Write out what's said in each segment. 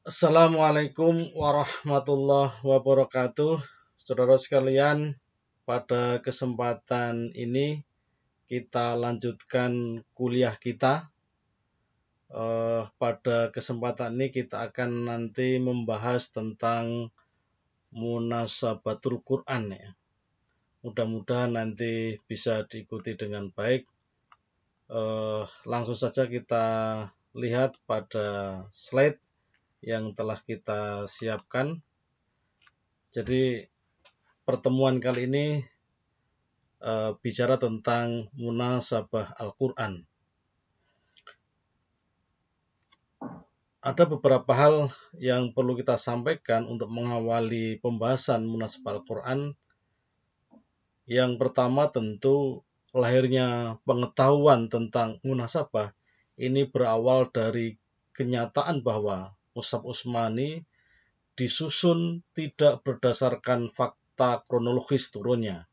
Assalamualaikum warahmatullahi wabarakatuh. Saudara sekalian, pada kesempatan ini kita lanjutkan kuliah kita. Pada kesempatan ini kita akan nanti membahas tentang munasabatul Quran ya. Mudah-mudahan nanti bisa diikuti dengan baik. Langsung saja kita lihat pada slide yang telah kita siapkan. Jadi pertemuan kali ini bicara tentang munasabah Al-Quran. Ada beberapa hal yang perlu kita sampaikan untuk mengawali pembahasan munasabah Al-Quran. Yang pertama tentu lahirnya pengetahuan tentang munasabah ini berawal dari kenyataan bahwa Mushaf Utsmani disusun tidak berdasarkan fakta kronologis turunnya.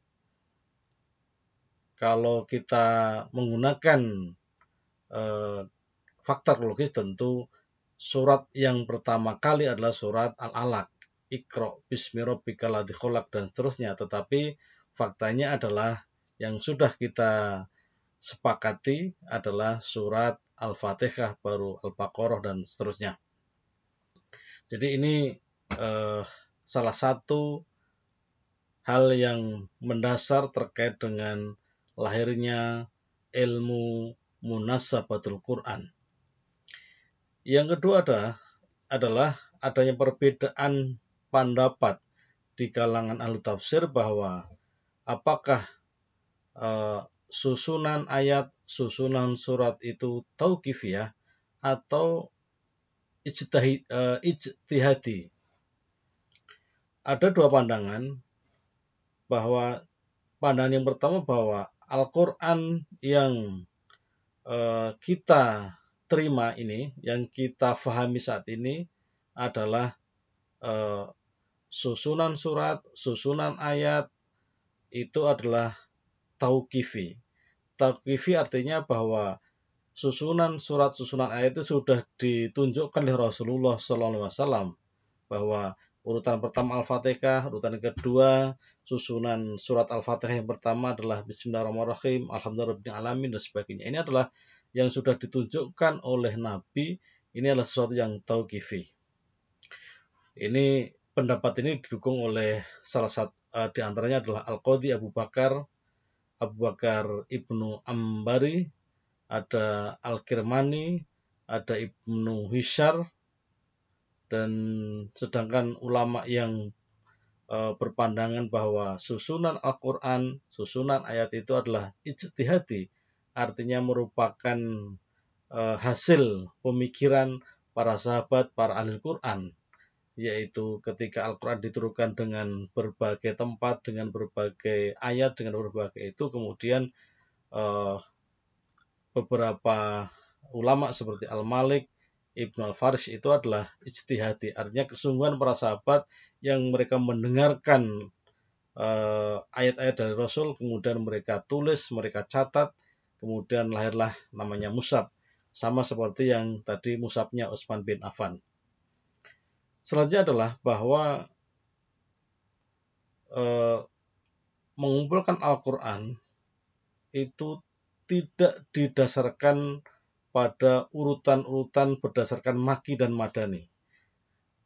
Kalau kita menggunakan fakta kronologis, tentu surat yang pertama kali adalah surat Al-Alaq, Iqra bismi rabbikal ladzi khalaq dan seterusnya. Tetapi faktanya adalah yang sudah kita sepakati adalah surat Al-Fatihah, baru Al-Baqarah dan seterusnya. Jadi ini salah satu hal yang mendasar terkait dengan lahirnya ilmu munasabatul Quran. Yang kedua adalah adanya perbedaan pendapat di kalangan ahli tafsir bahwa apakah susunan ayat, susunan surat itu tauqifiyah atau ijtihadi. Ada dua pandangan, bahwa pandangan yang pertama bahwa Al-Quran yang kita terima ini, yang kita fahami saat ini adalah susunan surat, susunan ayat itu adalah tauqifi. Tauqifi artinya bahwa susunan surat, susunan ayat itu sudah ditunjukkan oleh Rasulullah SAW, bahwa urutan pertama Al-Fatihah, urutan kedua susunan surat Al-Fatihah yang pertama adalah Bismillahirrahmanirrahim, Alhamdulillahirrahmanirrahim dan sebagainya. Ini adalah yang sudah ditunjukkan oleh Nabi. Ini adalah sesuatu yang tauqifi. Ini pendapat ini didukung oleh salah satu di antaranya adalah Al-Qadhi Abu Bakar Ibnu Ambari, ada Al-Kirmani, ada Ibnu Hishar, dan sedangkan ulama yang berpandangan bahwa susunan Al-Quran, susunan ayat itu adalah ijtihadi, artinya merupakan hasil pemikiran para sahabat, para ahli Quran, yaitu ketika Al-Quran diturunkan dengan berbagai tempat, dengan berbagai ayat, dengan berbagai itu, kemudian beberapa ulama seperti Al-Malik, Ibnu Al-Faris itu adalah ijtihadi, artinya kesungguhan para sahabat yang mereka mendengarkan ayat-ayat dari Rasul, kemudian mereka tulis, mereka catat, kemudian lahirlah namanya mushaf, sama seperti yang tadi mushafnya Utsman bin Affan. Selanjutnya adalah bahwa mengumpulkan Al-Quran itu tidak didasarkan pada urutan-urutan berdasarkan maki dan madani.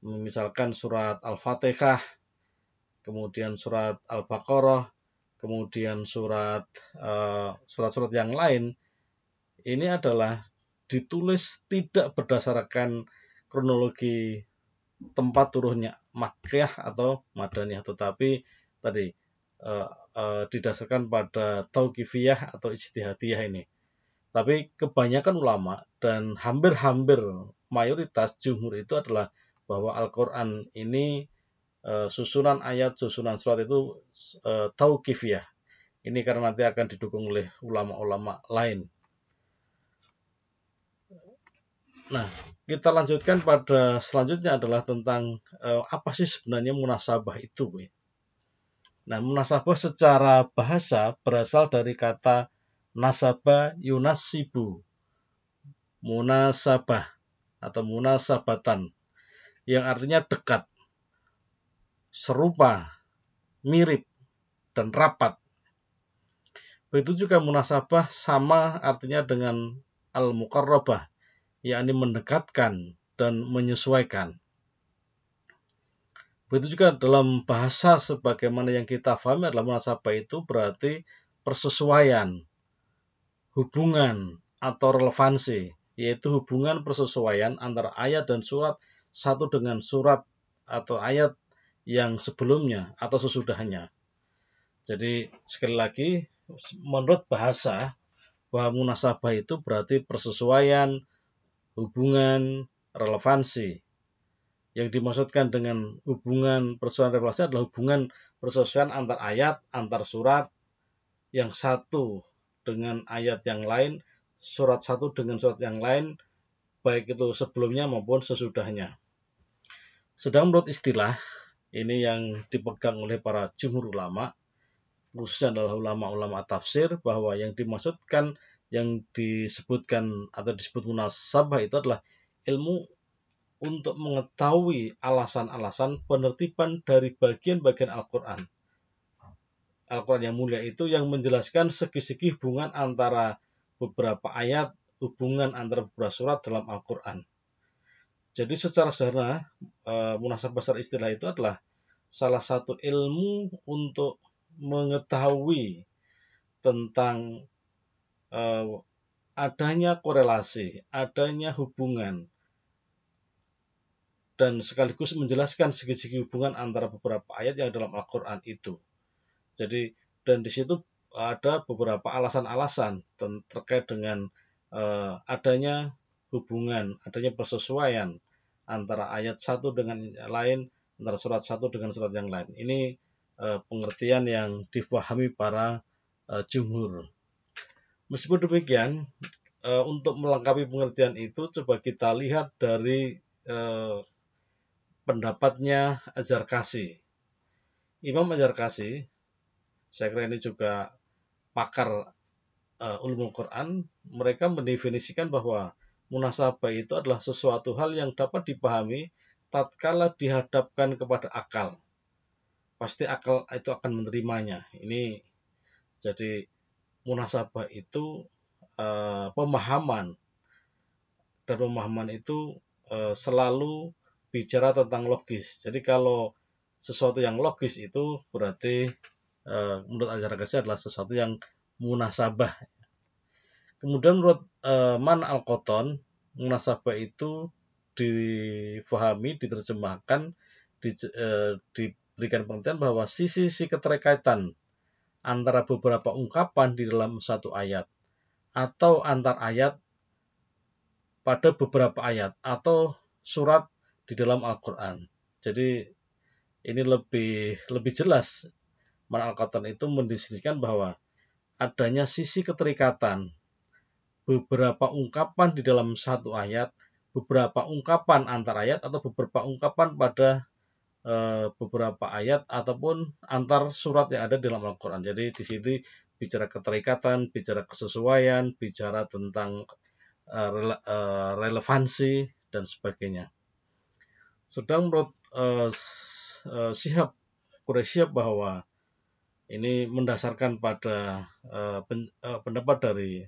Misalkan surat Al-Fatihah, kemudian surat Al-Baqarah, kemudian surat-surat yang lain, ini adalah ditulis tidak berdasarkan kronologi tempat turunnya Makkiyah atau Madaniyah, tetapi tadi didasarkan pada tauqifiyah atau ijtihadiyah ini. Tapi kebanyakan ulama dan hampir mayoritas jumhur itu adalah bahwa Al-Quran ini susunan ayat, susunan surat itu tauqifiyah. Ini karena nanti akan didukung oleh ulama-ulama lain. Nah, kita lanjutkan pada selanjutnya adalah tentang apa sih sebenarnya munasabah itu. Nah, munasabah secara bahasa berasal dari kata nasabah yunasibu, munasabah atau munasabatan, yang artinya dekat, serupa, mirip, dan rapat. Begitu juga munasabah sama artinya dengan al-muqarrabah, yakni mendekatkan dan menyesuaikan. Begitu juga dalam bahasa sebagaimana yang kita pahami adalah munasabah itu berarti persesuaian, hubungan atau relevansi, yaitu hubungan persesuaian antara ayat dan surat satu dengan surat atau ayat yang sebelumnya atau sesudahnya. Jadi sekali lagi, menurut bahasa, bahwa munasabah itu berarti persesuaian, hubungan, relevansi. Yang dimaksudkan dengan hubungan persesuaian relevansi adalah hubungan persesuaian antar ayat, antar surat, yang satu dengan ayat yang lain, surat satu dengan surat yang lain, baik itu sebelumnya maupun sesudahnya. Sedang menurut istilah, ini yang dipegang oleh para jumhur ulama, khususnya adalah ulama-ulama tafsir, bahwa yang dimaksudkan, yang disebutkan atau disebut munasabah itu adalah ilmu untuk mengetahui alasan-alasan penertiban dari bagian-bagian Al-Quran. Al-Quran yang mulia itu yang menjelaskan segi-segi hubungan antara beberapa ayat, hubungan antara beberapa surat dalam Al-Quran. Jadi secara sederhana, munasabah secara istilah itu adalah salah satu ilmu untuk mengetahui tentang adanya korelasi, adanya hubungan, dan sekaligus menjelaskan segi-segi hubungan antara beberapa ayat yang dalam Al-Quran itu. Jadi, dan di situ ada beberapa alasan-alasan terkait dengan adanya hubungan, adanya persesuaian antara ayat satu dengan lain, antara surat satu dengan surat yang lain. Ini pengertian yang dipahami para jumhur. Meskipun demikian, untuk melengkapi pengertian itu, coba kita lihat dari pendapatnya Az-Zarkashi. Imam Az-Zarkashi, saya kira ini juga pakar ulumul Quran, mereka mendefinisikan bahwa munasabah itu adalah sesuatu hal yang dapat dipahami tatkala dihadapkan kepada akal. Pasti akal itu akan menerimanya. Ini jadi munasabah itu pemahaman, dan pemahaman itu selalu bicara tentang logis. Jadi kalau sesuatu yang logis itu berarti menurut ajaran Al-Ghazali adalah sesuatu yang munasabah. Kemudian menurut Man Al-Qotton, munasabah itu difahami, diterjemahkan, diberikan pengertian bahwa sisi-sisi keterkaitan antara beberapa ungkapan di dalam satu ayat atau antar ayat pada beberapa ayat atau surat di dalam Al-Quran. Jadi ini lebih jelas. Man Al-Qotton itu mendefinisikan bahwa adanya sisi keterikatan beberapa ungkapan di dalam satu ayat, beberapa ungkapan antar ayat atau beberapa ungkapan pada beberapa ayat ataupun antar surat yang ada dalam Al-Quran. Jadi di sini bicara keterikatan, bicara kesesuaian, bicara tentang relevansi dan sebagainya. Sedang menurut Syihab Quraisyab bahwa ini mendasarkan pada pendapat dari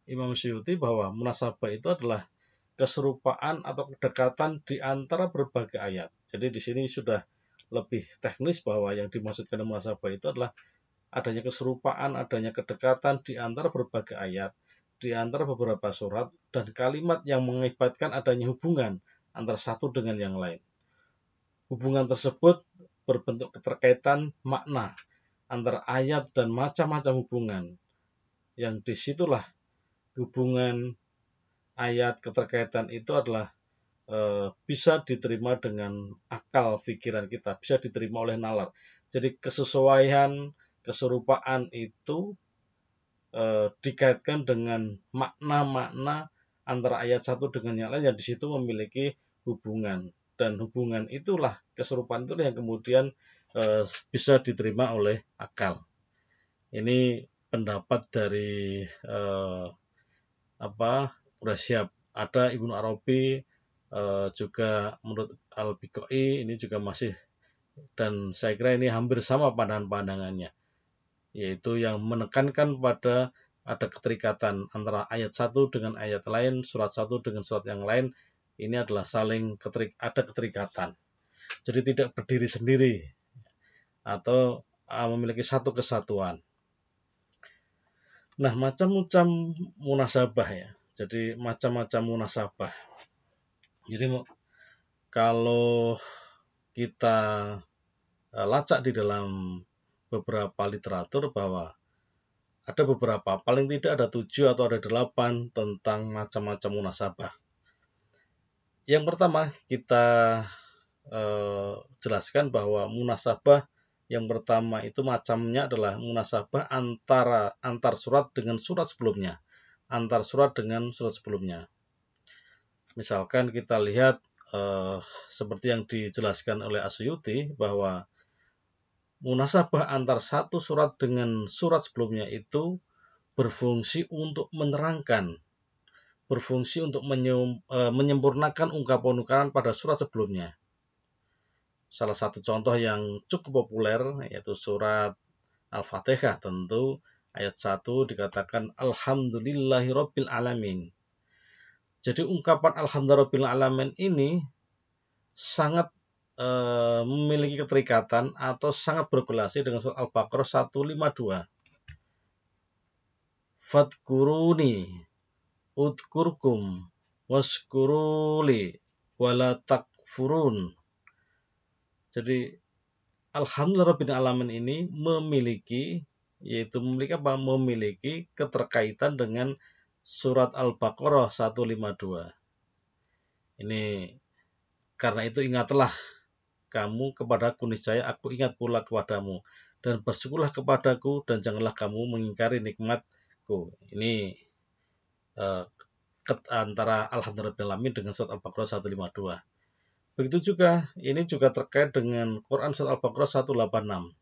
Imam Suyuti bahwa munasabah itu adalah keserupaan atau kedekatan di antara berbagai ayat. Jadi di sini sudah lebih teknis bahwa yang dimaksudkan munasabah itu adalah adanya keserupaan, adanya kedekatan di antara berbagai ayat, di antara beberapa surat, dan kalimat yang mengakibatkan adanya hubungan antara satu dengan yang lain. Hubungan tersebut berbentuk keterkaitan makna antara ayat dan macam-macam hubungan. Yang disitulah hubungan ayat keterkaitan itu adalah bisa diterima dengan akal pikiran kita, bisa diterima oleh nalar. Jadi kesesuaian, keserupaan itu dikaitkan dengan makna-makna antara ayat satu dengan yang lain yang di situ memiliki hubungan, dan hubungan itulah, keserupaan itulah yang kemudian bisa diterima oleh akal. Ini pendapat dari Quraisyab. Ada Ibnu Arabi juga menurut Al-Biqai ini juga masih, dan saya kira ini hampir sama pandangannya, yaitu yang menekankan pada ada keterikatan antara ayat satu dengan ayat lain, surat satu dengan surat yang lain, ini adalah saling ada keterikatan. Jadi tidak berdiri sendiri atau memiliki satu kesatuan. Nah, macam-macam munasabah ya. Jadi macam-macam munasabah. Jadi kalau kita lacak di dalam beberapa literatur bahwa ada beberapa, paling tidak ada 7 atau ada 8 tentang macam-macam munasabah. Yang pertama kita jelaskan bahwa munasabah yang pertama itu macamnya adalah munasabah antar surat dengan surat sebelumnya. Antar surat dengan surat sebelumnya. Misalkan kita lihat seperti yang dijelaskan oleh Asyuti bahwa munasabah antar satu surat dengan surat sebelumnya itu berfungsi untuk menerangkan, berfungsi untuk menyempurnakan ungkapan-ungkapan pada surat sebelumnya. Salah satu contoh yang cukup populer yaitu surat Al-Fatihah, tentu ayat 1 dikatakan Alhamdulillahirabbil alamin. Jadi ungkapan Alhamdulillahirabbil alamin ini sangat memiliki keterikatan atau sangat berkorelasi dengan surat Al-Baqarah 152. Fadkuruni udkurkum waskuruli wala takfurun. Jadi Alhamdulillahirabbil alamin ini memiliki keterkaitan dengan surat Al-Baqarah 152. Ini karena itu ingatlah kamu kepadaku, niscaya aku ingat pula kepadamu, dan bersyukurlah kepadaku dan janganlah kamu mengingkari nikmatku. Ini antara Alhamdulillahirabbil alamin dengan surat Al-Baqarah 152. Begitu juga ini juga terkait dengan Quran surat Al-Baqarah 186.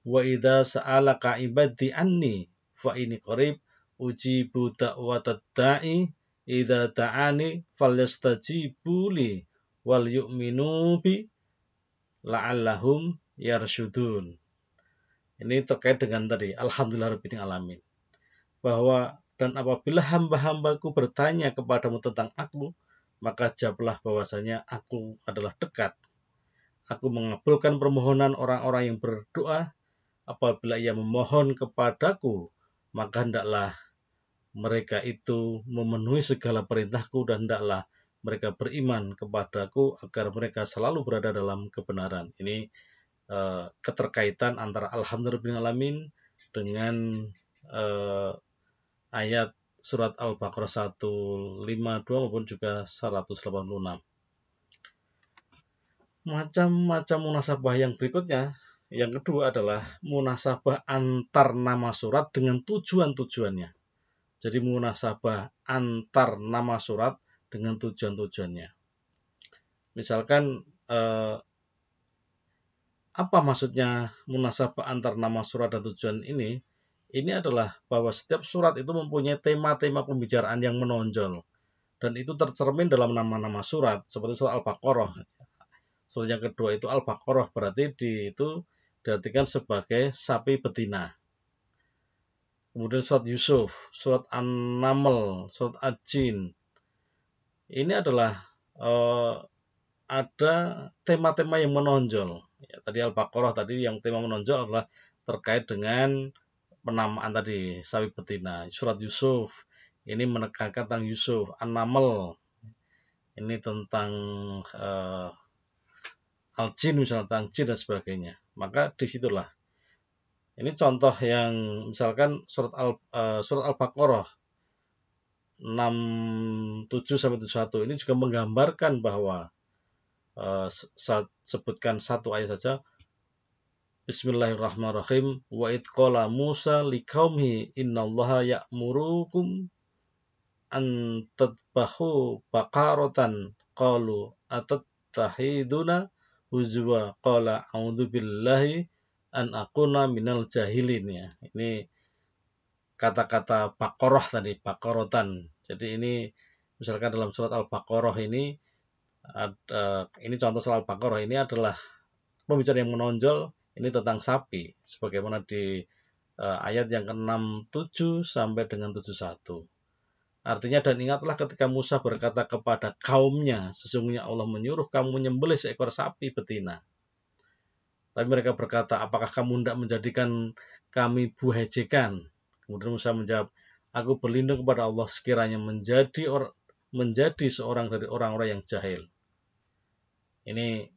Wa idza sa'alaka ibadi anni fa inni qarib ujibu da'watad da'i idza ta'ani falyastajibu li wal yu'minu bi la'allahum yarsyudun. Ini terkait dengan tadi Alhamdulillahirabbil alamin. Bahwa dan apabila hamba-hambaku bertanya kepadamu tentang aku, maka jawablah bahwasanya aku adalah dekat. Aku mengabulkan permohonan orang-orang yang berdoa. Apabila ia memohon kepadaku, maka hendaklah mereka itu memenuhi segala perintahku dan hendaklah mereka beriman kepadaku agar mereka selalu berada dalam kebenaran. Ini keterkaitan antara Alhamdulillahirabbil alamin dengan ayat surat Al-Baqarah 152 maupun juga 186. Macam-macam munasabah yang berikutnya, yang kedua adalah munasabah antar nama surat dengan tujuan-tujuannya. Jadi munasabah antar nama surat dengan tujuan-tujuannya. Misalkan apa maksudnya munasabah antar nama surat dan tujuan ini? Ini adalah bahwa setiap surat itu mempunyai tema-tema pembicaraan yang menonjol. Dan itu tercermin dalam nama-nama surat, seperti surat Al-Baqarah. Surat yang kedua itu Al-Baqarah, berarti itu diartikan sebagai sapi betina. Kemudian surat Yusuf, surat An-Naml, surat Ad-Jin. Ini adalah ada tema-tema yang menonjol. Ya, tadi Al-Baqarah tadi yang tema menonjol adalah terkait dengan penamaan tadi sapi betina. Surat Yusuf ini menekankan tentang Yusuf. An-Naml ini tentang Al-Jin, misalnya tentang jin dan sebagainya. Maka disitulah. Ini contoh yang misalkan surat Al-Baqarah 67-71 ini juga menggambarkan bahwa sebutkan satu ayat saja. Bismillahirrahmanirrahim. Wa id qala Musa liqaumihi innallaha ya'murukum an tadbahu baqaratan qalu atattahiduna huzwa qala a'udzu billahi an akuna minal jahilin. Ya. Ini kata-kata Baqarah tadi, Baqaratan. Jadi ini misalkan dalam surat Al-Baqarah ini Ini contoh soal Al-Baqarah, ini adalah pembicaraan yang menonjol, ini tentang sapi, sebagaimana di ayat yang ke-67 sampai dengan 71. Artinya, dan ingatlah ketika Musa berkata kepada kaumnya, sesungguhnya Allah menyuruh kamu menyembelih seekor sapi betina. Tapi mereka berkata, apakah kamu tidak menjadikan kami buah ejekan? Kemudian Musa menjawab, aku berlindung kepada Allah sekiranya menjadi seorang dari orang-orang yang jahil. Ini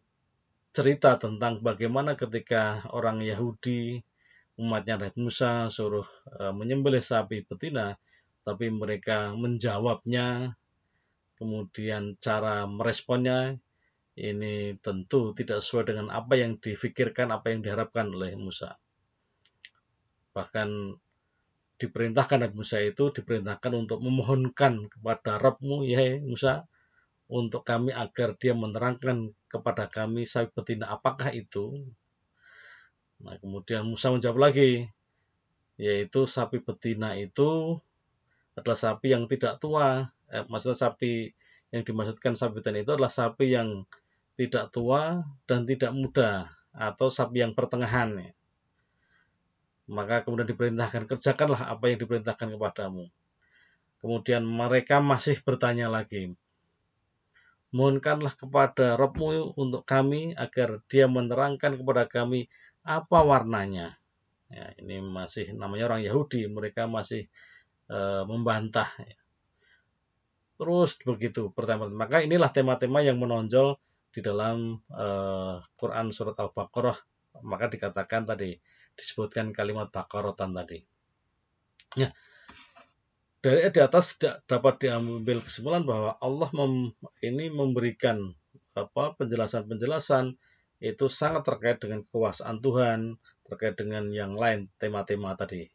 cerita tentang bagaimana ketika orang Yahudi, umatnya Nabi Musa, suruh menyembelih sapi betina, tapi mereka menjawabnya, kemudian cara meresponnya, ini tentu tidak sesuai dengan apa yang difikirkan, apa yang diharapkan oleh Musa. Bahkan diperintahkan Nabi Musa itu diperintahkan untuk memohonkan kepada Rabb-mu, ya Musa, untuk kami agar dia menerangkan kepada kami sapi betina apakah itu. Nah, kemudian Musa menjawab lagi, yaitu sapi betina itu adalah sapi yang tidak tua. Maksudnya sapi yang dimaksudkan sapi betina itu adalah sapi yang tidak tua dan tidak muda, atau sapi yang pertengahan. Maka kemudian diperintahkan, kerjakanlah apa yang diperintahkan kepadamu. Kemudian mereka masih bertanya lagi, mohonkanlah kepada Rabb-mu untuk kami agar dia menerangkan kepada kami apa warnanya. Ya, ini masih namanya orang Yahudi, mereka masih membantah. Terus begitu pertama. Maka inilah tema-tema yang menonjol di dalam Quran surat Al-Baqarah. Maka dikatakan tadi, disebutkan kalimat Baqaratan tadi. Ya, dari di atas dapat diambil kesimpulan bahwa Allah ini memberikan penjelasan-penjelasan itu sangat terkait dengan kekuasaan Tuhan, terkait dengan yang lain tema-tema tadi.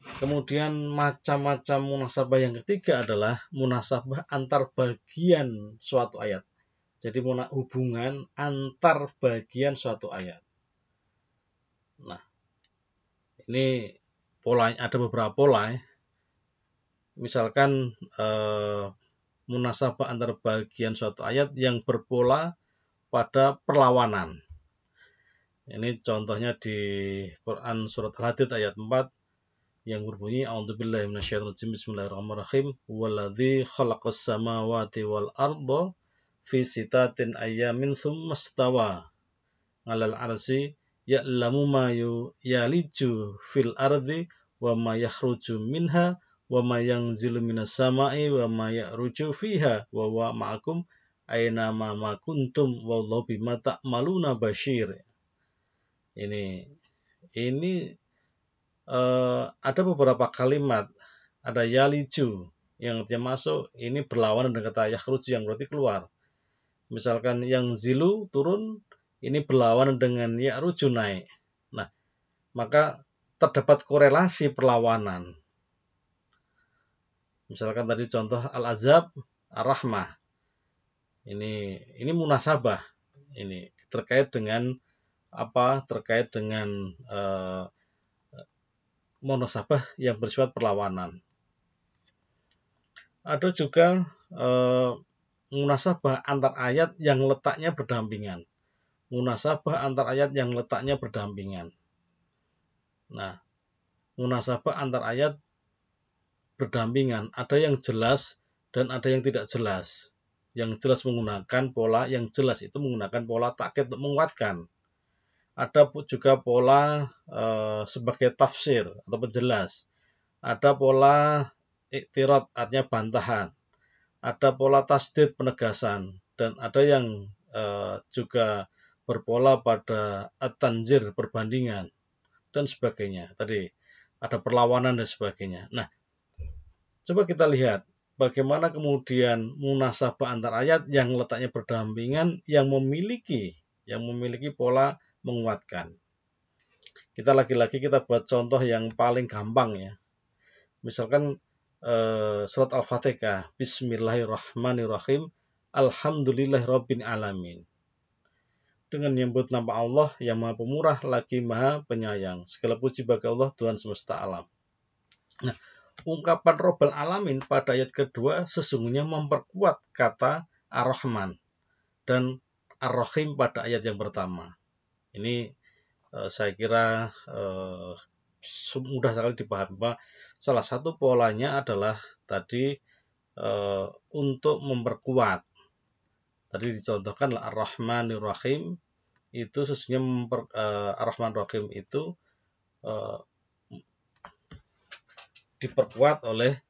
Kemudian macam-macam munasabah yang ketiga adalah munasabah antar bagian suatu ayat. Jadi hubungan antar bagian suatu ayat. Nah, ini polanya ada beberapa pola. Misalkan munasabah antar bagian suatu ayat yang berpola pada perlawanan. Ini contohnya di Quran surat Al-Hadid ayat 4 yang berbunyi a'udzubillahi minasyaitonir rajim bismillahirrahmanirrahim waladzi khalaqas samawati wal arda fi sitatin ayyamin tsumma stawa 'alal 'arsy ya'lamu ma yaliju fil ardi wa ma yakhruju minha wa ma yanzilu minas sama'i wa ma ya'ruju fiha wa huwa ma'akum aina ma kuntum wallahu bima ta'maluna basyir. Ini ada beberapa kalimat, ada yaliju yang artinya masuk, ini berlawanan dengan kata yakhruju yang berarti keluar. Misalkan yang zilu turun, ini berlawanan dengan ya'ruju naik. Nah, maka terdapat korelasi perlawanan. Misalkan tadi contoh al-azab, ar-rahmah. Ini munasabah. Ini terkait dengan apa? Terkait dengan munasabah yang bersifat perlawanan. Ada juga munasabah antar ayat yang letaknya berdampingan. Munasabah antar ayat yang letaknya berdampingan. Nah, munasabah antar ayat berdampingan, ada yang jelas dan ada yang tidak jelas. Yang jelas menggunakan pola, yang jelas itu menggunakan pola takkid untuk menguatkan. Ada juga pola sebagai tafsir atau penjelas. Ada pola iktirad artinya bantahan. Ada pola tasdid penegasan. Dan ada yang juga berpola pada at-tanzir perbandingan dan sebagainya. Tadi ada perlawanan dan sebagainya. Nah, coba kita lihat bagaimana kemudian munasabah antar ayat yang letaknya berdampingan yang memiliki pola menguatkan. Kita lagi-lagi kita buat contoh yang paling gampang ya. Misalkan surat Al-Fatihah, Bismillahirrahmanirrahim, Alhamdulillahirabbil alamin. Dengan menyebut nama Allah yang Maha Pemurah lagi Maha Penyayang. Segala puji bagi Allah Tuhan semesta alam. Nah, ungkapan Rabbal Alamin pada ayat kedua sesungguhnya memperkuat kata Ar-Rahman dan Ar-Rahim pada ayat yang pertama. Ini saya kira mudah sekali dipahami bahwa salah satu polanya adalah tadi untuk memperkuat. Tadi dicontohkan Ar-Rahmanir Rahim itu sesungguhnya Ar-Rahman Rahim itu diperkuat oleh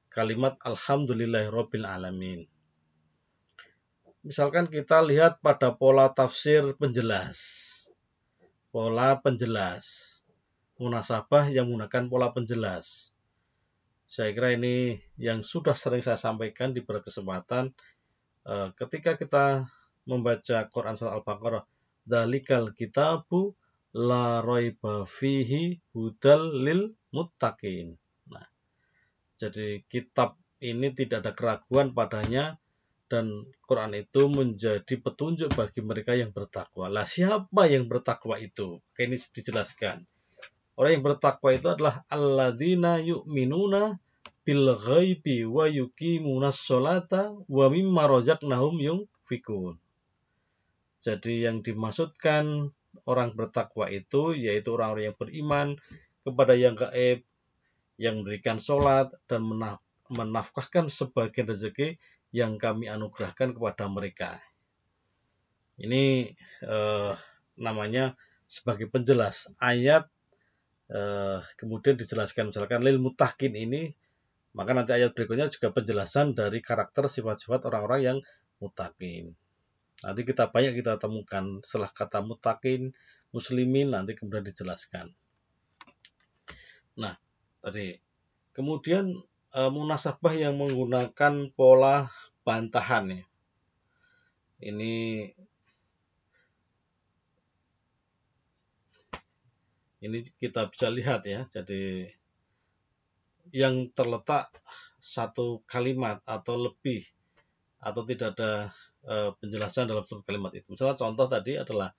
kalimat Alhamdulillahirabbil alamin. Misalkan kita lihat pada pola tafsir penjelas. Pola penjelas. Munasabah yang menggunakan pola penjelas. Saya kira ini yang sudah sering saya sampaikan di beberapa kesempatan. Ketika kita membaca Quran Surah Al-Baqarah, Dalikal kitabu la raiba fihi hudal lil muttaqin. Nah, jadi kitab ini tidak ada keraguan padanya dan Quran itu menjadi petunjuk bagi mereka yang bertakwa. Lah siapa yang bertakwa itu? Ini dijelaskan. Orang yang bertakwa itu adalah alladzina yu'minuna bil ghaibi wa yuqimunas sholata wa mimma razaqnahum yunfikun. Jadi yang dimaksudkan orang bertakwa itu yaitu orang-orang yang beriman kepada yang gaib, yang memberikan sholat dan menafkahkan sebagian rezeki yang kami anugerahkan kepada mereka. Ini namanya sebagai penjelas ayat. Kemudian dijelaskan misalkan lil muttaqin ini, maka nanti ayat berikutnya juga penjelasan dari karakter sifat-sifat orang-orang yang muttaqin. Nanti kita temukan setelah kata muttaqin, muslimin nanti kemudian dijelaskan. Nah, tadi kemudian munasabah yang menggunakan pola bantahan ya. Ini kita bisa lihat ya. Jadi yang terletak satu kalimat atau lebih atau tidak ada penjelasan dalam satu kalimat itu. Misalnya contoh tadi adalah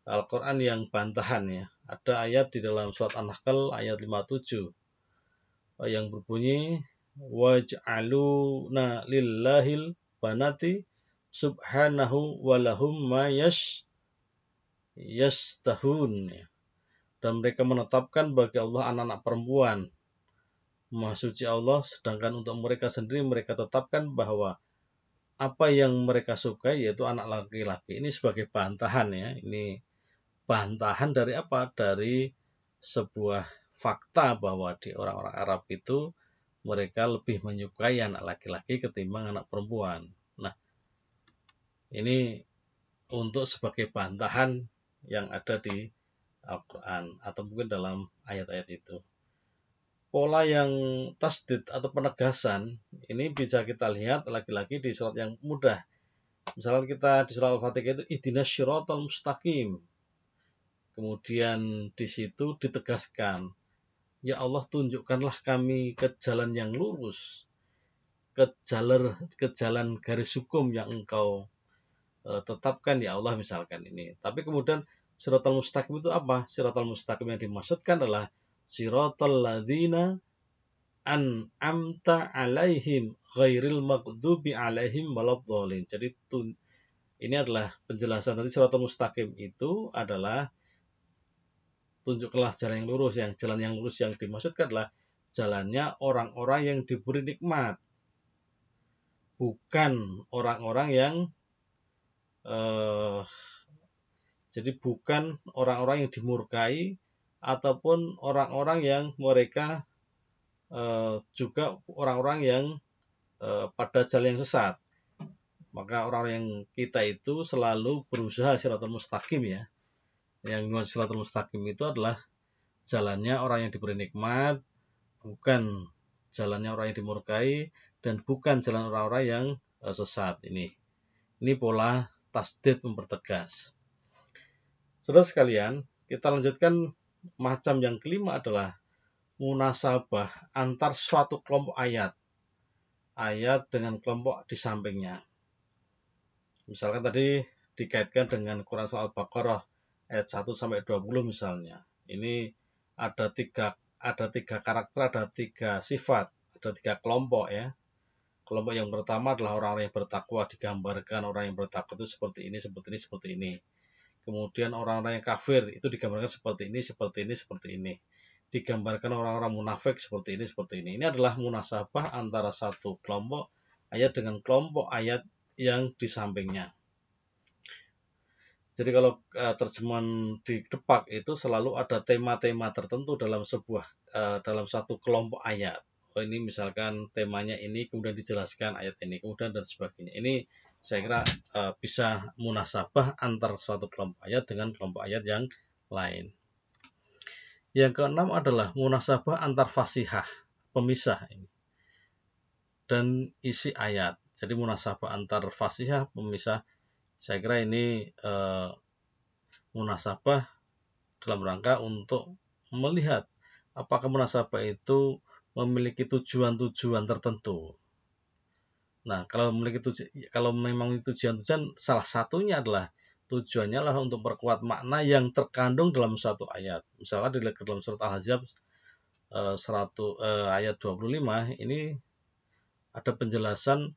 Al-Quran yang bantahan ya. Ada ayat di dalam surat An-Nahl ayat 57 yang berbunyi waj'aluna lillahil banati subhanahu walahum ma yastahun. Dan mereka menetapkan bagi Allah anak-anak perempuan. Maha suci Allah, sedangkan untuk mereka sendiri mereka tetapkan bahwa apa yang mereka sukai yaitu anak laki-laki. Ini sebagai bantahan ya. Ini bantahan dari apa? Dari sebuah fakta bahwa di orang-orang Arab itu mereka lebih menyukai anak laki-laki ketimbang anak perempuan. Nah, ini untuk sebagai bantahan yang ada di Al-Quran atau mungkin dalam ayat-ayat itu. Pola yang tasdid atau penegasan ini bisa kita lihat lagi-lagi di surat yang mudah. Misalnya kita di surat Al-Fatihah itu ihdinas syiratal mustaqim. Kemudian di situ ditegaskan, ya Allah tunjukkanlah kami ke jalan yang lurus, ke jalan garis hukum yang engkau tetapkan ya Allah misalkan ini. Tapi kemudian siratal mustaqim itu apa? Siratal mustaqim yang dimaksudkan adalah siratal ladzina an'amta alaihim ghairil maghdubi alaihim waladdallin. Jadi ini adalah penjelasan dari siratal mustaqim itu adalah tunjukkanlah jalan yang lurus yang dimaksudkan adalah jalannya orang-orang yang diberi nikmat, bukan orang-orang yang jadi bukan orang-orang yang dimurkai ataupun orang-orang yang mereka juga orang-orang yang pada jalan yang sesat. Maka orang yang kita itu selalu berusaha siratal mustaqim ya. Yang siratal mustaqim itu adalah jalannya orang yang diberi nikmat, bukan jalannya orang yang dimurkai, dan bukan jalan orang-orang yang sesat. Ini pola tasdid mempertegas. Saudara sekalian, kita lanjutkan macam yang kelima adalah munasabah antar suatu kelompok ayat dengan kelompok di sampingnya. Misalkan tadi dikaitkan dengan Quran Surah Al-Baqarah ayat 1 sampai 20 misalnya. Ini ada tiga karakter, ada tiga sifat, ada tiga kelompok ya. Kelompok yang pertama adalah orang-orang yang bertakwa, digambarkan orang yang bertakwa itu seperti ini, seperti ini, seperti ini. Kemudian orang-orang yang kafir itu digambarkan seperti ini, seperti ini, seperti ini. Digambarkan orang-orang munafik seperti ini, seperti ini. Ini adalah munasabah antara satu kelompok ayat dengan kelompok ayat yang di sampingnya. Jadi kalau terjemahan di Depak itu selalu ada tema-tema tertentu dalam dalam satu kelompok ayat. Oh, ini misalkan temanya ini, kemudian dijelaskan ayat ini, kemudian dan sebagainya. Ini saya kira bisa munasabah antar suatu kelompok ayat dengan kelompok ayat yang lain. Yang keenam adalah munasabah antar fasihah, pemisah ini, dan isi ayat. Jadi munasabah antar fasihah, pemisah. Saya kira ini munasabah dalam rangka untuk melihat apakah munasabah itu memiliki tujuan-tujuan tertentu. Nah, kalau memang tujuan-tujuan, salah satunya adalah tujuannya adalah untuk perkuat makna yang terkandung dalam satu ayat. Misalnya di dalam surat Al-Ahzab ayat 25 ini ada penjelasan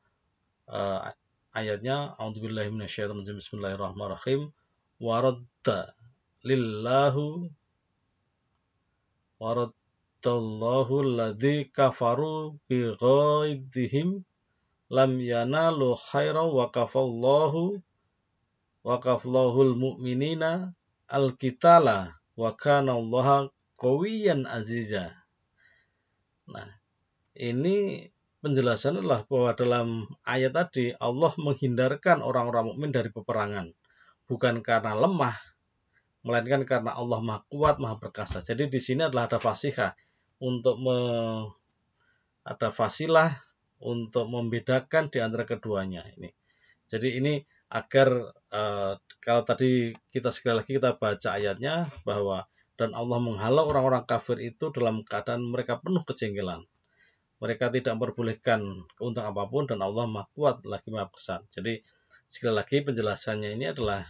ayatnya, a'udzubillahi minasyaitonir rajim, bismillahirrahmanirrahim, waradda lillahu waraddallahu alladzi kafaru bighaidihim lam yanalu khairan wa kafallahul mu'minina al-qitala wa kana Allaha qawiyyan aziza. Nah, ini penjelasan adalah bahwa dalam ayat tadi Allah menghindarkan orang-orang mukmin dari peperangan, bukan karena lemah, melainkan karena Allah Maha Kuat, Maha Perkasa. Jadi di sini adalah ada fasihah ada fasilah untuk membedakan di antara keduanya ini. Jadi ini agar kalau tadi sekali lagi kita baca ayatnya bahwa dan Allah menghalau orang-orang kafir itu dalam keadaan mereka penuh kejengkelan. Mereka tidak memperbolehkan keuntungan apapun dan Allah Maha Kuat lagi Maha Perkasa. Jadi sekali lagi penjelasannya ini adalah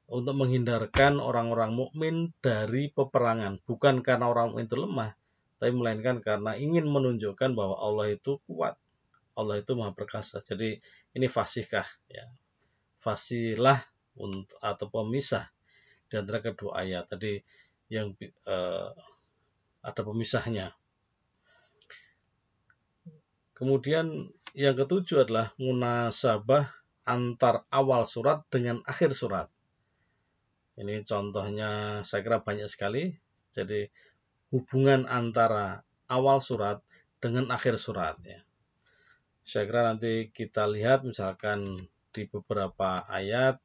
untuk menghindarkan orang-orang mukmin dari peperangan, bukan karena orang mukmin itu lemah, tapi melainkan karena ingin menunjukkan bahwa Allah itu kuat, Allah itu Maha Perkasa. Jadi ini fasihkah, ya, fasilah atau pemisah di antara kedua ayat tadi yang ada pemisahnya. Kemudian yang ketujuh adalah munasabah antar awal surat dengan akhir surat. Ini contohnya saya kira banyak sekali. Jadi hubungan antara awal surat dengan akhir surat. Ya. Saya kira nanti kita lihat misalkan di beberapa ayat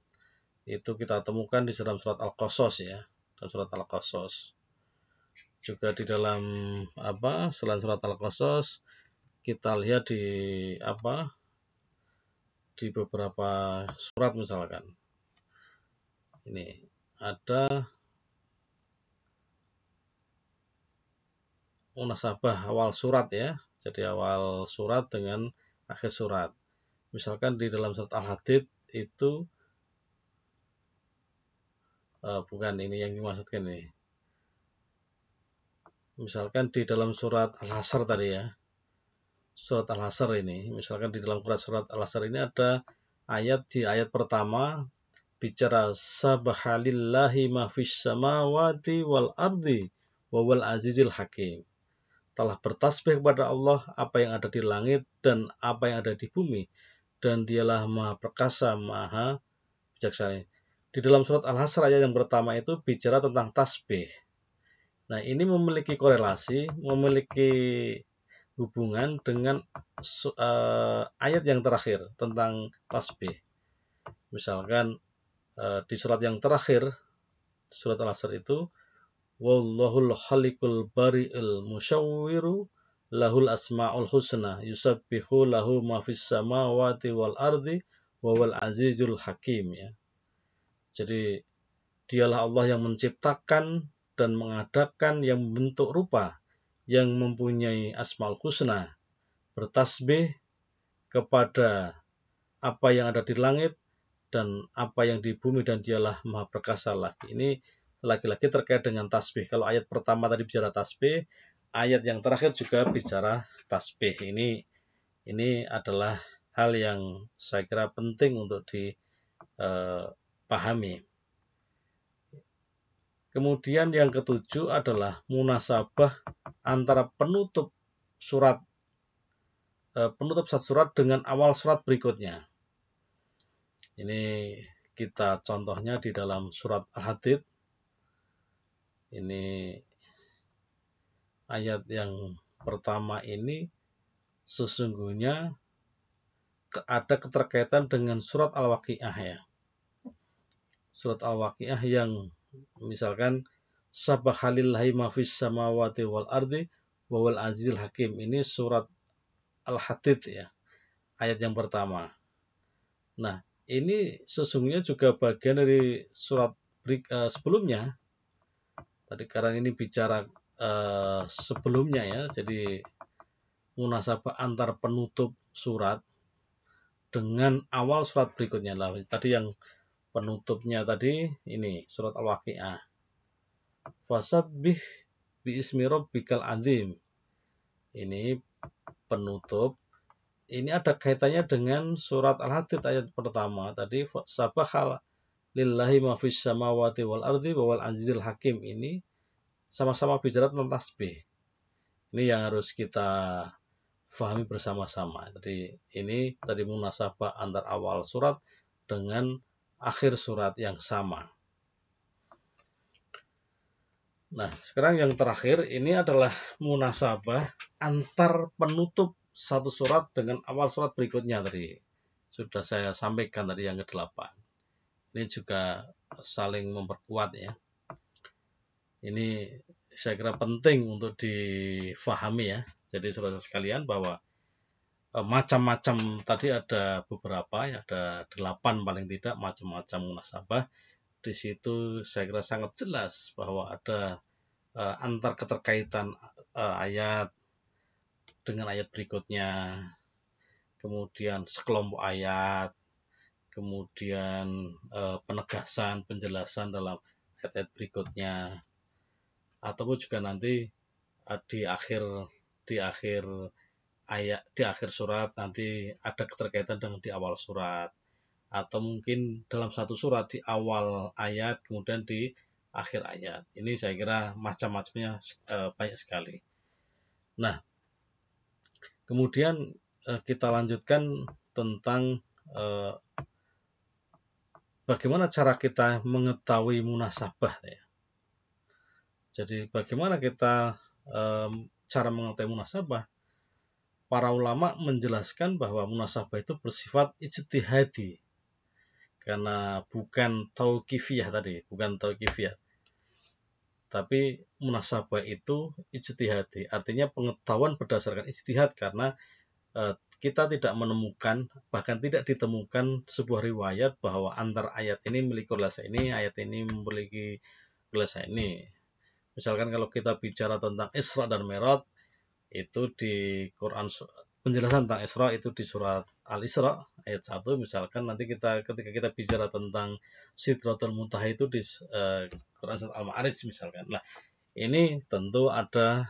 itu kita temukan di dalam surat Al-Qasas, ya. Dan surat Al-Qasas. Juga di dalam selain surat Al-Qasas kita lihat di beberapa surat misalkan. Ini ada munasabah awal surat, ya. Jadi awal surat dengan akhir surat. Misalkan di dalam surat Al-Hadid itu bukan ini yang dimaksudkan ini. Misalkan di dalam surat Al-Hasr tadi, ya. Surat Al-Hasr ini, misalkan di dalam surat Al-Hasr ini ada di ayat pertama bicara sabahalillahi ma fis samawati wal ardi wa wal azizil hakim. Telah bertasbih kepada Allah apa yang ada di langit dan apa yang ada di bumi, dan dialah Maha Perkasa, Maha Bijaksana. Di dalam surat Al-Hasr ayat yang pertama itu bicara tentang tasbih. Nah, ini memiliki korelasi, memiliki hubungan dengan ayat yang terakhir tentang tasbih. Misalkan di surat yang terakhir, surat Al-Asr itu, wallahul khaliqul bari'il musyawwiru lahul asma'ul husna yusabbihu lahu ma fis samawati wal ardi wa wal azizul hakim, ya. Jadi dialah Allah yang menciptakan dan mengadakan, yang membentuk rupa, yang mempunyai asmaul husna, bertasbih kepada apa yang ada di langit dan apa yang di bumi, dan dialah Maha Perkasa lagi. Ini lagi-lagi terkait dengan tasbih. Kalau ayat pertama tadi bicara tasbih, ayat yang terakhir juga bicara tasbih. Ini Ini adalah hal yang saya kira penting untuk dipahami. Kemudian yang ketujuh adalah munasabah antara penutup satu surat dengan awal surat berikutnya. Ini kita contohnya di dalam surat Al-Hadid. Ini ayat yang pertama ini sesungguhnya ada keterkaitan dengan surat Al-Waqiah ya. Surat Al-Waqiah yang misalkan Sabahalillahi ma fis samawati wal ardi wa wal azizil hakim. Ini surat Al-Hadid ya. Ayat yang pertama. Nah, ini sesungguhnya juga bagian dari surat sebelumnya. Tadi karena ini bicara sebelumnya ya. Jadi munasabah antar penutup surat dengan awal surat berikutnya lah. Tadi yang penutupnya tadi ini surat Al-Waqiah. Fasabbih biismi rabbikal azim. Ini penutup. Ini ada kaitannya dengan surat Al-Hadid ayat pertama tadi sabahal lillahi ma fis samawati wal ardi wa wal azizil hakim. Ini sama-sama bicara tentang tasbih. Ini yang harus kita fahami bersama-sama. Jadi ini tadi munasabah antar awal surat dengan akhir surat yang sama. Nah, sekarang yang terakhir ini adalah munasabah antar penutup satu surat dengan awal surat berikutnya tadi. Sudah saya sampaikan tadi yang ke-8. Ini juga saling memperkuat ya. Ini saya kira penting untuk difahami ya. Jadi saudara sekalian bahwa macam-macam tadi ada beberapa ya, ada 8 paling tidak macam-macam munasabah. Di situ saya kira sangat jelas bahwa ada antar keterkaitan ayat dengan ayat berikutnya, kemudian sekelompok ayat, kemudian penegasan, penjelasan dalam ayat-ayat berikutnya, ataupun juga nanti di akhir ayat, di akhir surat nanti ada keterkaitan dengan di awal surat, atau mungkin dalam satu surat di awal ayat kemudian di akhir ayat. Ini saya kira macam-macamnya banyak sekali. Nah, kemudian kita lanjutkan tentang bagaimana cara kita mengetahui munasabah ya. Jadi bagaimana kita cara mengetahui munasabah? Para ulama menjelaskan bahwa munasabah itu bersifat ijtihadi. Karena bukan tauqifiyah tadi, bukan tauqifiyah. Tapi munasabah itu ijtihadi, artinya pengetahuan berdasarkan ijtihad karena kita tidak menemukan, bahkan tidak ditemukan sebuah riwayat bahwa antar ayat ini memiliki relasi ini, ayat ini memiliki relasi ini. Misalkan kalau kita bicara tentang Isra dan Mi'raj, itu di Quran penjelasan tentang Isra itu di surat Al-Isra ayat 1, misalkan nanti ketika kita bicara tentang Sidratul Muntaha itu di Quran surat Al-Ma'arij misalkan. Nah, ini tentu ada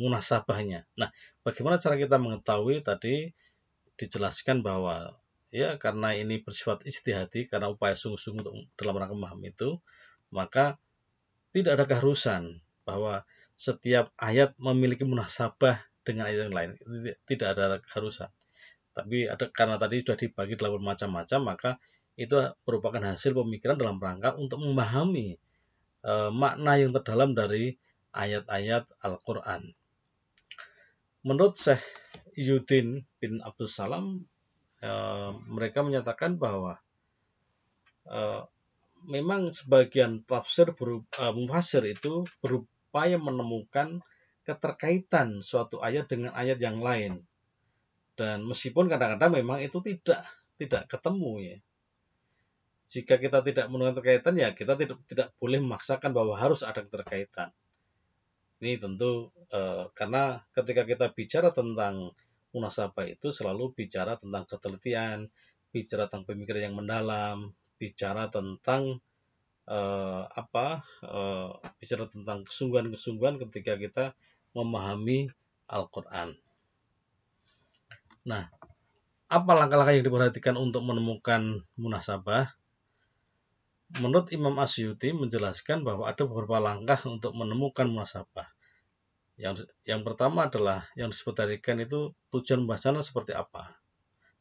munasabahnya. Nah, bagaimana cara kita mengetahui? Tadi dijelaskan bahwa ya karena ini bersifat ijtihadi, karena upaya sungguh-sungguh untuk dalam rangka memahami itu, maka tidak ada keharusan bahwa setiap ayat memiliki munasabah dengan ayat yang lain. Tidak ada keharusan. Tapi karena tadi sudah dibagi dalam macam-macam, maka itu merupakan hasil pemikiran dalam rangka untuk memahami makna yang terdalam dari ayat-ayat Al-Quran. Menurut Syekh Iyyuddin bin Abdus Salam, mereka menyatakan bahwa memang sebagian tafsir mufassir itu berupaya menemukan keterkaitan suatu ayat dengan ayat yang lain. Dan meskipun kadang-kadang memang itu tidak ketemu ya. Jika kita tidak menemukan keterkaitan ya kita tidak boleh memaksakan bahwa harus ada keterkaitan. Ini tentu karena ketika kita bicara tentang munasabah itu selalu bicara tentang ketelitian, bicara tentang pemikiran yang mendalam, bicara tentang bicara tentang kesungguhan-kesungguhan ketika kita memahami Al-Quran. Nah, apa langkah-langkah yang diperhatikan untuk menemukan munasabah? Menurut Imam Asyuti menjelaskan bahwa ada beberapa langkah untuk menemukan munasabah. Yang pertama adalah yang disebut tadi kan itu tujuan pembahasan seperti apa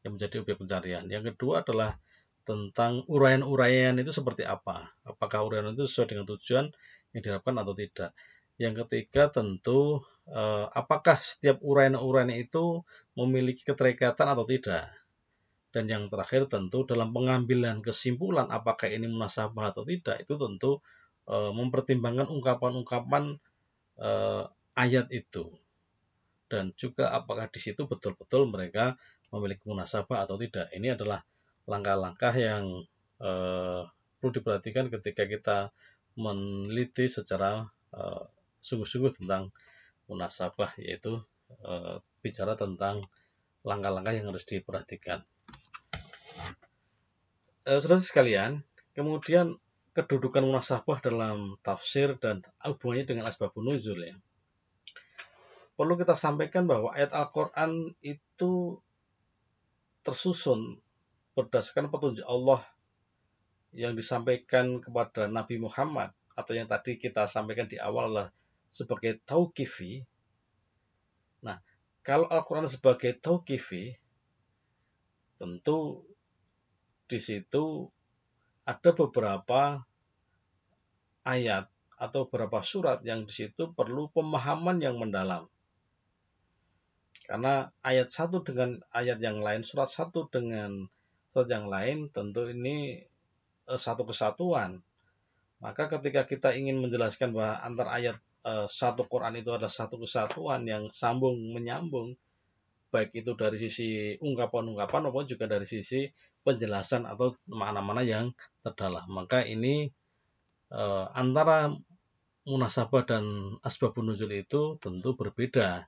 yang menjadi objek pencarian. Yang kedua adalah tentang uraian-uraian itu seperti apa. Apakah uraian itu sesuai dengan tujuan yang diharapkan atau tidak. Yang ketiga tentu apakah setiap uraian-uraian itu memiliki keterikatan atau tidak. Dan yang terakhir tentu dalam pengambilan kesimpulan apakah ini munasabah atau tidak itu tentu mempertimbangkan ungkapan-ungkapan ayat itu dan juga apakah di situ betul-betul mereka memiliki munasabah atau tidak. Ini adalah langkah-langkah yang perlu diperhatikan ketika kita meneliti secara sungguh-sungguh tentang munasabah, yaitu bicara tentang langkah-langkah yang harus diperhatikan. Saudara sekalian, kemudian kedudukan munasabah dalam tafsir dan hubungannya dengan asbabun nuzul ya. Perlu kita sampaikan bahwa ayat Al-Quran itu tersusun berdasarkan petunjuk Allah yang disampaikan kepada Nabi Muhammad atau yang tadi kita sampaikan di awal adalah sebagai tauqifi. Nah, kalau Al-Quran sebagai tauqifi, tentu di situ ada beberapa ayat atau beberapa surat yang di situ perlu pemahaman yang mendalam. Karena ayat satu dengan ayat yang lain, surat satu dengan surat yang lain, tentu ini satu kesatuan. Maka ketika kita ingin menjelaskan bahwa antar ayat satu Quran itu adalah satu kesatuan yang sambung menyambung, baik itu dari sisi ungkapan-ungkapan maupun juga dari sisi penjelasan atau makna-makna yang terdalam. Maka ini antara munasabah dan asbabun nuzul itu tentu berbeda,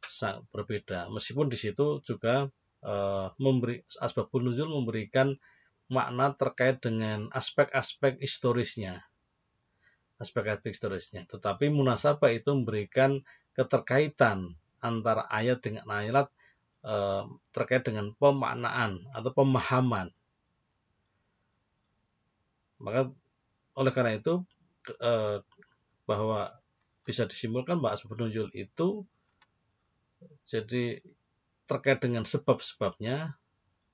sangat berbeda. Meskipun di situ juga asbabun nuzul memberikan makna terkait dengan aspek-aspek historisnya. Tetapi munasabah itu memberikan keterkaitan antara ayat dengan ayat terkait dengan pemaknaan atau pemahaman. Maka oleh karena itu bahwa bisa disimpulkan bahwa asbabun nuzul itu jadi terkait dengan sebab-sebabnya.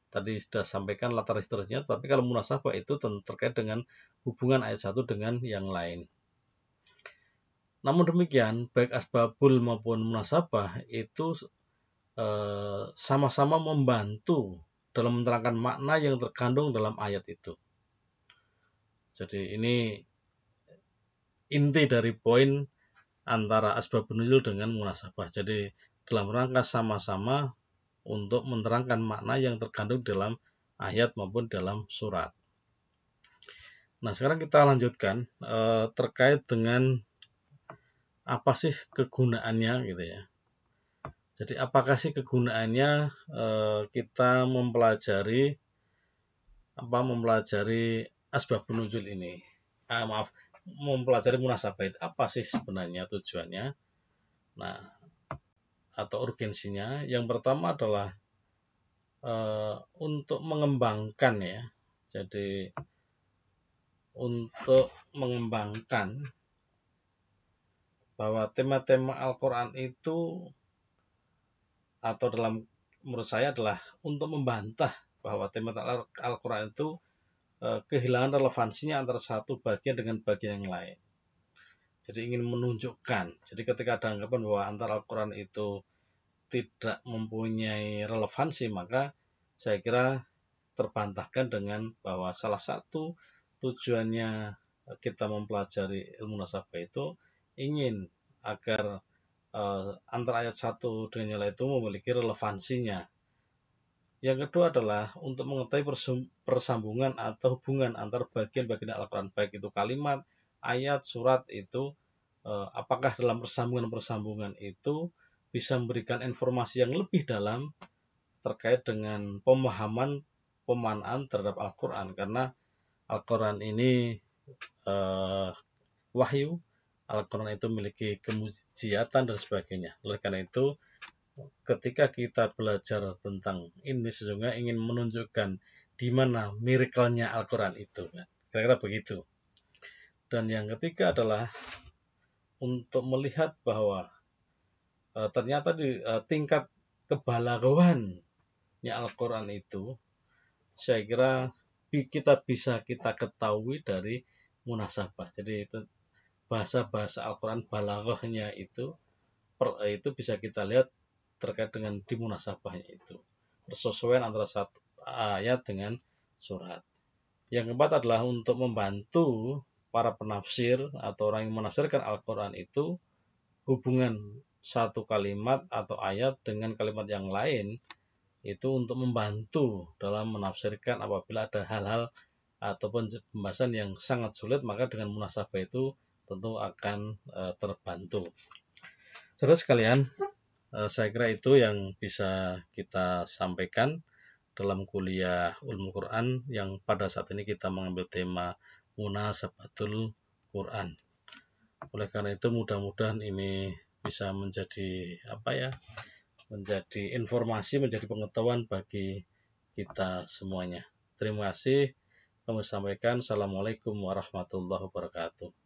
Tadi sudah sampaikan latar historisnya, tapi kalau munasabah itu terkait dengan hubungan ayat satu dengan yang lain. Namun demikian, baik asbabul maupun munasabah itu sama-sama membantu dalam menerangkan makna yang terkandung dalam ayat itu. Jadi ini inti dari poin antara asbabun nuzul dengan munasabah. Jadi dalam rangka sama-sama untuk menerangkan makna yang terkandung dalam ayat maupun dalam surat. Nah, sekarang kita lanjutkan terkait dengan apa sih kegunaannya gitu ya. Jadi apakah sih kegunaannya kita mempelajari asbabun nuzul ini? Mempelajari munasabah itu apa sih sebenarnya tujuannya? Nah, atau urgensinya. Yang pertama adalah untuk mengembangkan ya. Jadi untuk mengembangkan bahwa tema-tema Al-Quran itu atau menurut saya adalah untuk membantah bahwa tema Al-Quran itu kehilangan relevansinya antara satu bagian dengan bagian yang lain. Jadi ingin menunjukkan, jadi ketika ada anggapan bahwa antara Al-Quran itu tidak mempunyai relevansi, maka saya kira terbantahkan dengan bahwa salah satu tujuannya kita mempelajari ilmu nasabah itu ingin agar antara ayat satu dengan yang lain itu memiliki relevansinya. Yang kedua adalah untuk mengetahui persambungan atau hubungan antar bagian-bagian Al-Quran, baik itu kalimat, ayat, surat itu, apakah dalam persambungan-persambungan itu bisa memberikan informasi yang lebih dalam terkait dengan pemahaman pemaknaan terhadap Al-Quran. Karena Al-Quran ini wahyu, Al-Quran itu memiliki kemujiatan dan sebagainya. Oleh karena itu ketika kita belajar tentang ini sesungguhnya ingin menunjukkan di mana miracle-nya Al-Quran itu. Kira-kira begitu. Dan yang ketiga adalah untuk melihat bahwa ternyata di tingkat kebalaghawannya Al-Quran itu, saya kira kita ketahui dari munasabah. Jadi itu bahasa-bahasa Al-Quran balaghahnya itu bisa kita lihat terkait dengan di munasabahnya itu. Persesuaian antara satu ayat dengan surat. Yang keempat adalah untuk membantu para penafsir atau orang yang menafsirkan Al-Quran itu hubungan satu kalimat atau ayat dengan kalimat yang lain itu untuk membantu dalam menafsirkan apabila ada hal-hal ataupun pembahasan yang sangat sulit, maka dengan munasabah itu tentu akan terbantu. Saudara sekalian, saya kira itu yang bisa kita sampaikan dalam kuliah Ulumul Quran yang pada saat ini kita mengambil tema Munasabatul Quran. Oleh karena itu mudah-mudahan ini bisa menjadi menjadi informasi, menjadi pengetahuan bagi kita semuanya. Terima kasih. Kami sampaikan. Assalamualaikum warahmatullahi wabarakatuh.